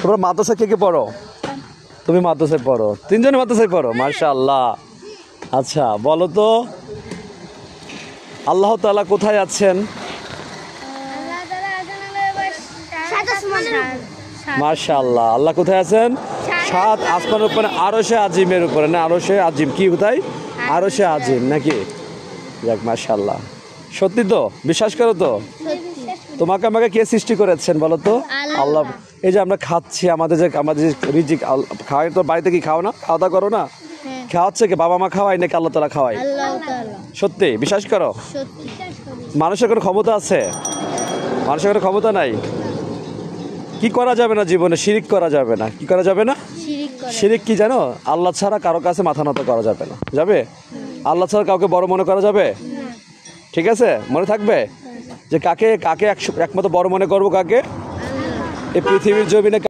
তোমরা মাদ্রাসা কে কে পড়ো? তুমি মাদ্রাসায় পড়ো, তিনজনে মাদ্রাসায় পড়ো, মাশাআল্লাহ। আচ্ছা বলো তো, আল্লাহ তাআলা কোথায় আছেন? মাশাআল্লাহ, আল্লাহ কোথায় আছেন? সাত আসমানের উপরে, আরশে আজিমের উপরে। না, আরশে আজিম কি কোথায়? আরশে আজিম নাকি? যাক মাশাআল্লাহ, সত্যি তো? বিশ্বাস করো তো? তোমাকে আমাকে কে সৃষ্টি করেছেন বলো তো? আল্লাহ। এই যে আমরা খাচ্ছি, আমাদের যে রিজিক খাওয়াই, তো বাড়িতে কি খাও না? খাওয়া দাওয়া করো না? খাওয়াচ্ছে কি? বাবা মা খাওয়াই নাকি আল্লাহ তাআলা খাওয়াই? সত্যি বিশ্বাস করো? মানুষের কোনো ক্ষমতা আছে? মানুষের কোনো ক্ষমতা নাই। কি করা যাবে না জীবনে? শিরিক করা যাবে না। কি করা যাবে না? শিরিক কি জানো? আল্লাহ ছাড়া কারো কাছে মাথা নত করা যাবে না। যাবে? আল্লাহ ছাড়া কাউকে বড় মনে করা যাবে? ঠিক আছে, মনে থাকবে যে কাকে কাকে একমাত্র বড় মনে করবো কাকে? এই পৃথিবীর জমিনে